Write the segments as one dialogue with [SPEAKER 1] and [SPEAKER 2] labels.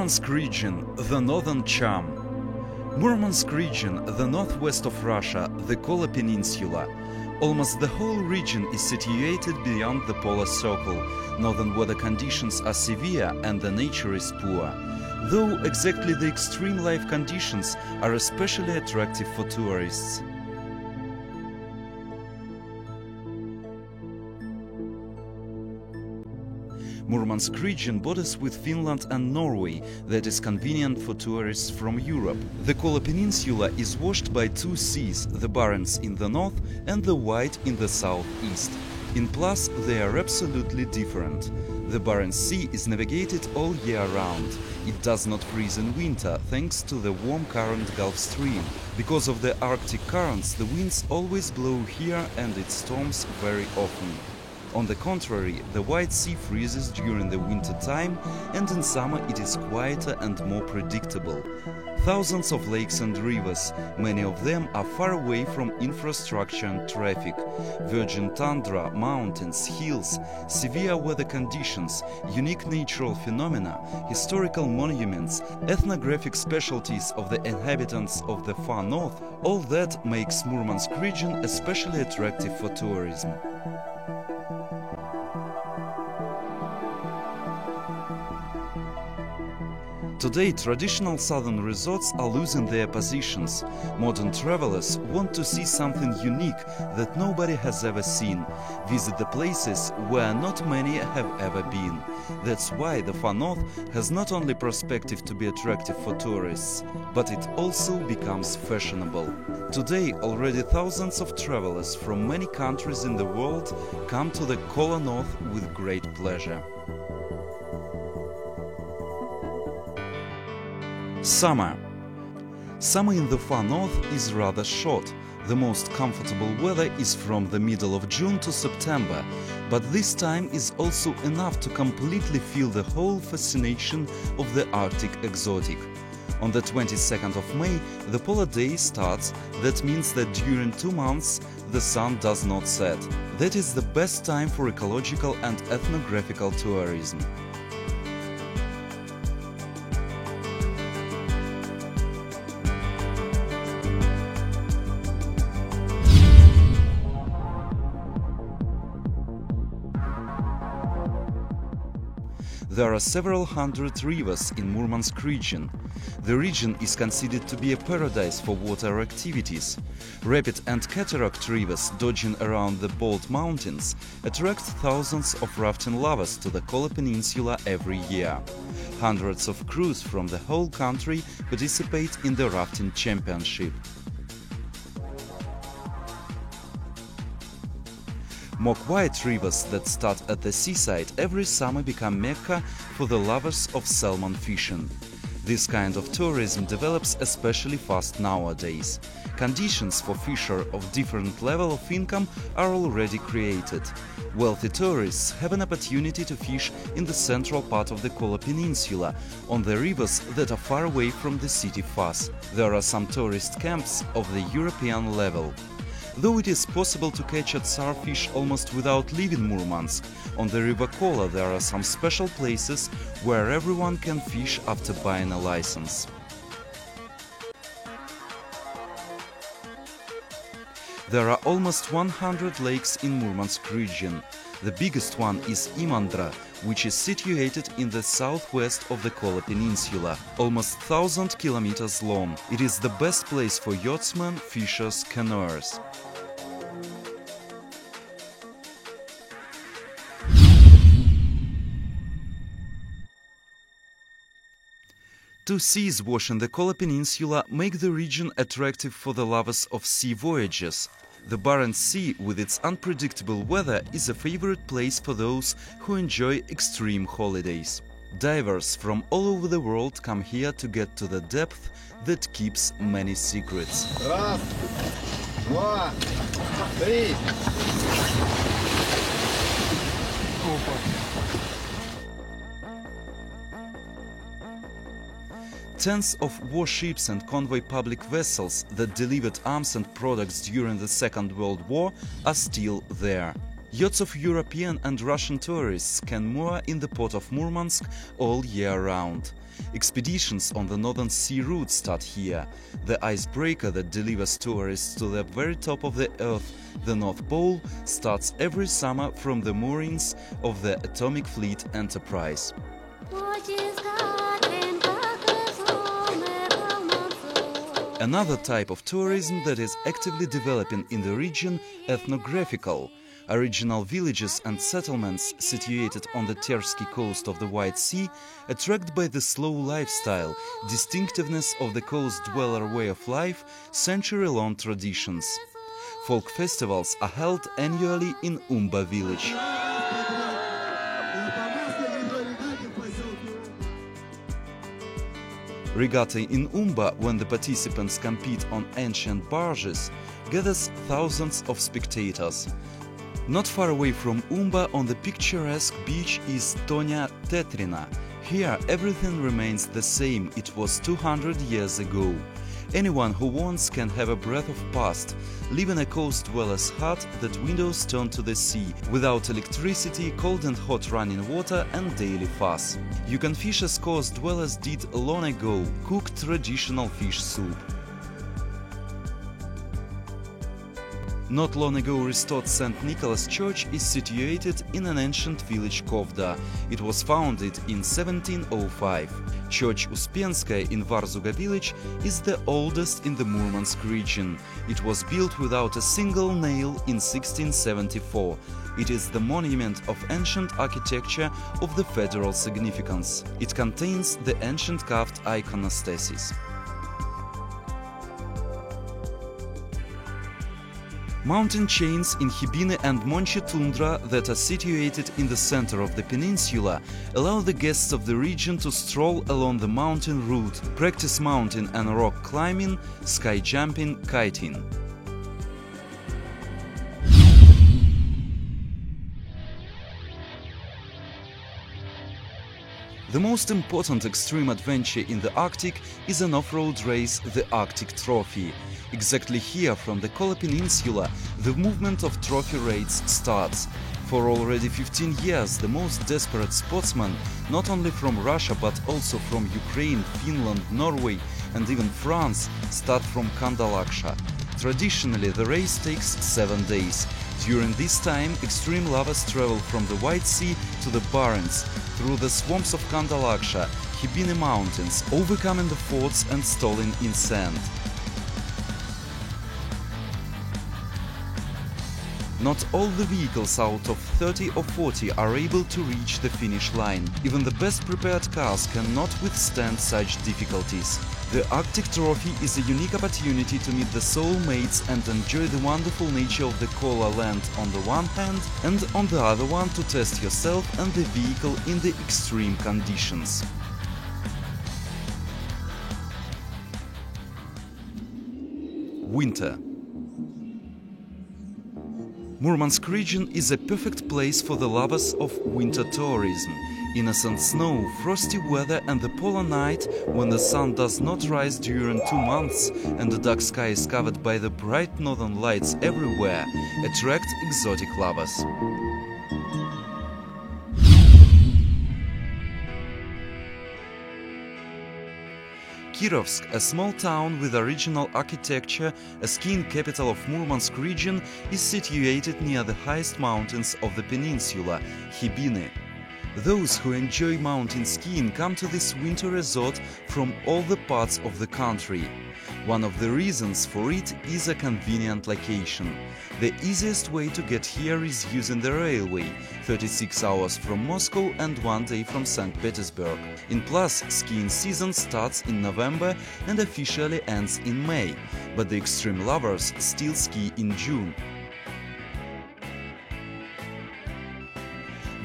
[SPEAKER 1] Murmansk region, the northern charm. Murmansk region, the northwest of Russia, the Kola Peninsula. Almost the whole region is situated beyond the polar circle. Northern weather conditions are severe and the nature is poor. Though exactly the extreme life conditions are especially attractive for tourists. Murmansk region borders with Finland and Norway, that is convenient for tourists from Europe. The Kola Peninsula is washed by two seas, the Barents in the north and the White in the southeast. In plus, they are absolutely different. The Barents Sea is navigated all year round. It does not freeze in winter, thanks to the warm current Gulf Stream. Because of the Arctic currents, the winds always blow here and it storms very often. On the contrary, the White Sea freezes during the winter time, and in summer it is quieter and more predictable. Thousands of lakes and rivers, many of them are far away from infrastructure and traffic. Virgin tundra, mountains, hills, severe weather conditions, unique natural phenomena, historical monuments, ethnographic specialties of the inhabitants of the far north, all that makes Murmansk region especially attractive for tourism. Today, traditional southern resorts are losing their positions. Modern travelers want to see something unique that nobody has ever seen, visit the places where not many have ever been. That's why the far north has not only perspective to be attractive for tourists, but it also becomes fashionable. Today, already thousands of travelers from many countries in the world come to the Kola North with great pleasure. Summer. Summer in the far north is rather short. The most comfortable weather is from the middle of June to September, but this time is also enough to completely feel the whole fascination of the Arctic exotic. On the 22nd of May, the polar day starts. That means that during 2 months the sun does not set. That is the best time for ecological and ethnographical tourism. There are several hundred rivers in Murmansk region. The region is considered to be a paradise for water activities. Rapid and cataract rivers dodging around the Bold Mountains attract thousands of rafting lovers to the Kola Peninsula every year. Hundreds of crews from the whole country participate in the rafting championship. More quiet rivers that start at the seaside every summer become Mecca for the lovers of salmon fishing. This kind of tourism develops especially fast nowadays. Conditions for fishers of different level of income are already created. Wealthy tourists have an opportunity to fish in the central part of the Kola Peninsula, on the rivers that are far away from the city Fas. There are some tourist camps of the European level. Though it is possible to catch a tsar fish almost without leaving Murmansk, on the river Kola there are some special places where everyone can fish after buying a license. There are almost 100 lakes in Murmansk region. The biggest one is Imandra, which is situated in the southwest of the Kola Peninsula, almost 1,000 kilometers long. It is the best place for yachtsmen, fishers, canoers. Two seas washing the Kola Peninsula make the region attractive for the lovers of sea voyages. The Barents Sea, with its unpredictable weather, is a favorite place for those who enjoy extreme holidays. Divers from all over the world come here to get to the depth that keeps many secrets.
[SPEAKER 2] Раз, два, три.
[SPEAKER 1] Tens of warships and convoy public vessels that delivered arms and products during the Second World War are still there. Yachts of European and Russian tourists can moor in the port of Murmansk all year round. Expeditions on the Northern Sea route start here. The icebreaker that delivers tourists to the very top of the Earth, the North Pole, starts every summer from the moorings of the Atomic Fleet Enterprise. Another type of tourism that is actively developing in the region, ethnographical. Original villages and settlements situated on the Tersky coast of the White Sea attract by the slow lifestyle, distinctiveness of the coast dweller way of life, century-long traditions. Folk festivals are held annually in Umba village. Regatta in Umba, when the participants compete on ancient barges, gathers thousands of spectators. Not far away from Umba, on the picturesque beach, is Tonia Tetrina. Here everything remains the same it was 200 years ago. Anyone who wants can have a breath of past, live in a coast dweller's hut that windows turn to the sea, without electricity, cold and hot running water and daily fuss. You can fish as coast dwellers did long ago, cook traditional fish soup. Not long ago restored St. Nicholas Church is situated in an ancient village Kovda. It was founded in 1705. Church Uspenskaya in Varzuga village is the oldest in the Murmansk region. It was built without a single nail in 1674. It is the monument of ancient architecture of the federal significance. It contains the ancient carved iconostasis. Mountain chains in Khibiny and Monchi tundra that are situated in the center of the peninsula allow the guests of the region to stroll along the mountain route, practice mountain and rock climbing, sky jumping, kiting. The most important extreme adventure in the Arctic is an off-road race, the Arctic Trophy. Exactly here, from the Kola Peninsula, the movement of trophy raids starts. For already 15 years, the most desperate sportsmen, not only from Russia but also from Ukraine, Finland, Norway and even France, start from Kandalaksha. Traditionally, the race takes 7 days. During this time, extreme lovers travel from the White Sea to the Barents, through the swamps of Kandalaksha, Khibiny mountains, overcoming the forts and stalling in sand. Not all the vehicles out of 30 or 40 are able to reach the finish line. Even the best prepared cars cannot withstand such difficulties. The Arctic Trophy is a unique opportunity to meet the soulmates and enjoy the wonderful nature of the Kola land on the one hand, and on the other one to test yourself and the vehicle in the extreme conditions. Winter. Murmansk region is a perfect place for the lovers of winter tourism. Innocent snow, frosty weather and the polar night, when the sun does not rise during 2 months and the dark sky is covered by the bright northern lights everywhere, attract exotic lovers. Kirovsk, a small town with original architecture, a skiing capital of Murmansk region, is situated near the highest mountains of the peninsula, Khibiny. Those who enjoy mountain skiing come to this winter resort from all the parts of the country. One of the reasons for it is a convenient location. The easiest way to get here is using the railway, 36 hours from Moscow and 1 day from St. Petersburg. In plus, skiing season starts in November and officially ends in May, but the extreme lovers still ski in June.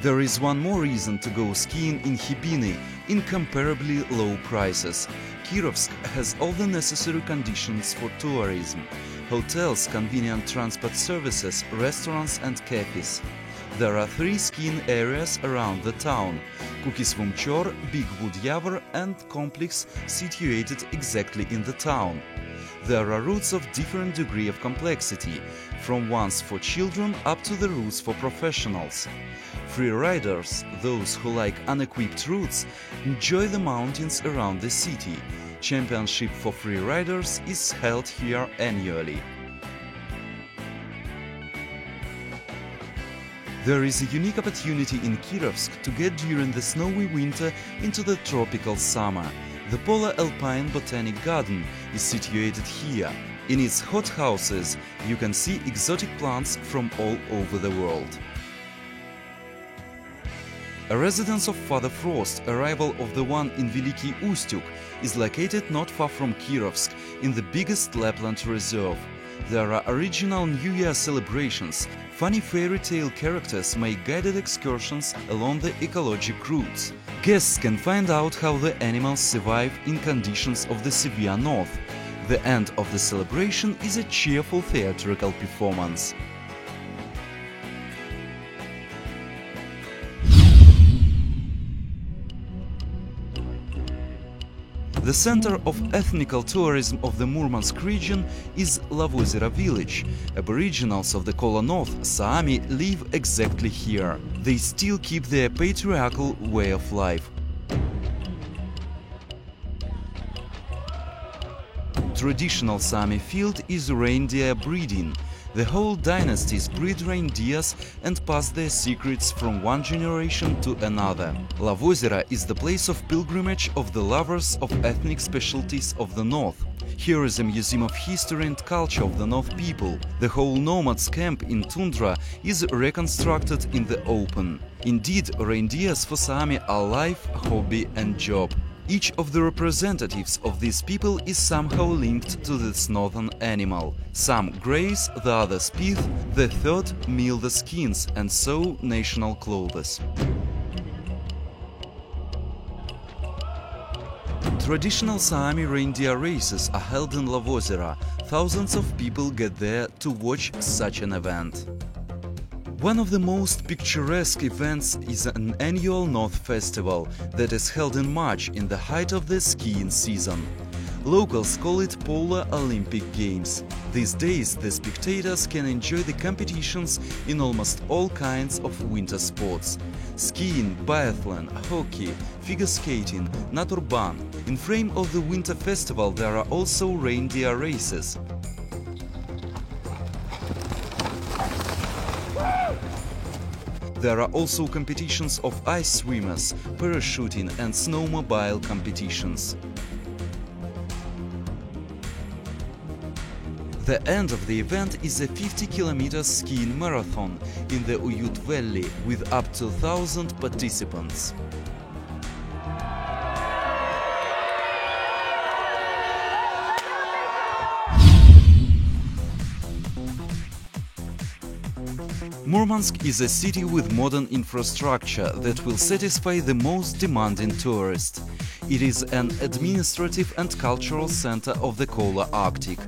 [SPEAKER 1] There is one more reason to go skiing in Khibiny: incomparably low prices. Kirovsk has all the necessary conditions for tourism: hotels, convenient transport services, restaurants and cafes. There are 3 skiing areas around the town: Kukisvumchor, Big Wood Yavor and complex situated exactly in the town. There are routes of different degree of complexity, from ones for children up to the routes for professionals. Free riders, those who like unequipped routes, enjoy the mountains around the city. Championship for free riders is held here annually. There is a unique opportunity in Kirovsk to get during the snowy winter into the tropical summer. The Polar Alpine Botanic Garden is situated here. In its hothouses you can see exotic plants from all over the world. A residence of Father Frost, a rival of the one in Veliki Ustyug, is located not far from Kirovsk, in the biggest Lapland reserve. There are original New Year celebrations. Funny fairy tale characters make guided excursions along the ecologic routes. Guests can find out how the animals survive in conditions of the severe north. The end of the celebration is a cheerful theatrical performance. The center of ethnical tourism of the Murmansk region is Lavozero village. Aboriginals of the Kola North, Saami, live exactly here. They still keep their patriarchal way of life. Traditional Saami field is reindeer breeding. The whole dynasties breed reindeers and pass their secrets from one generation to another. Lavozero is the place of pilgrimage of the lovers of ethnic specialties of the north. Here is a museum of history and culture of the North people. The whole nomads camp in tundra is reconstructed in the open. Indeed, reindeers for Saami are life, hobby and job. Each of the representatives of these people is somehow linked to this northern animal. Some graze, the others pith, the third mill the skins and sew national clothes. Traditional Saami reindeer races are held in Lavozero. Thousands of people get there to watch such an event. One of the most picturesque events is an annual North Festival that is held in March in the height of the skiing season. Locals call it Polar Olympic Games. These days the spectators can enjoy the competitions in almost all kinds of winter sports. Skiing, biathlon, hockey, figure skating, naturban. In frame of the winter festival there are also reindeer races. There are also competitions of ice swimmers, parachuting and snowmobile competitions. The end of the event is a 50-kilometer skiing marathon in the Uyut Valley with up to 1,000 participants. Murmansk is a city with modern infrastructure that will satisfy the most demanding tourist. It is an administrative and cultural center of the Kola Arctic.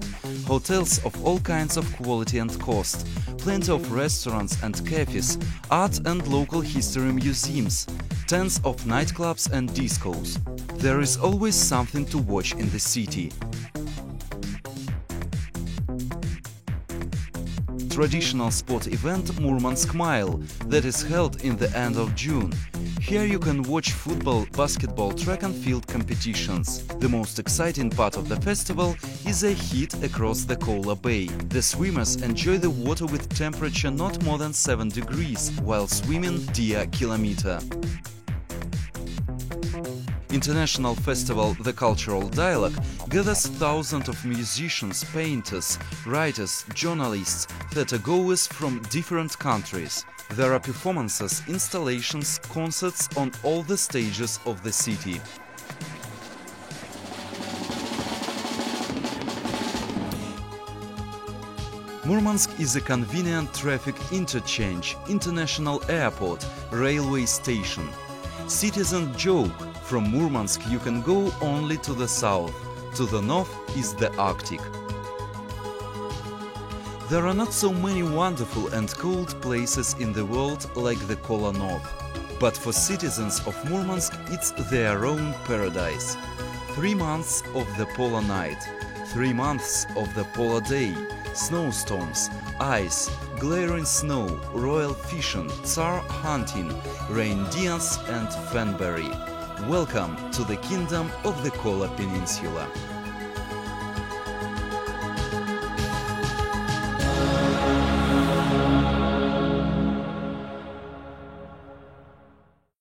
[SPEAKER 1] Hotels of all kinds of quality and cost, plenty of restaurants and cafes, art and local history museums, tens of nightclubs and discos. There is always something to watch in the city. Traditional sport event Murmansk Mile that is held in the end of June. Here you can watch football, basketball, track and field competitions. The most exciting part of the festival is a heat across the Kola Bay. The swimmers enjoy the water with temperature not more than 7 degrees while swimming deer kilometer. International festival The Cultural Dialogue gathers thousands of musicians, painters, writers, journalists, theatergoers from different countries. There are performances, installations, concerts on all the stages of the city. Murmansk is a convenient traffic interchange, international airport, railway station. Citizens joke, from Murmansk you can go only to the south. To the north is the Arctic. There are not so many wonderful and cold places in the world like the Kola North. But for citizens of Murmansk it's their own paradise. 3 months of the polar night. 3 months of the polar day, snowstorms, ice, glaring snow, royal fishing, tsar hunting, reindeers and fanberry. Welcome to the kingdom of the Kola Peninsula.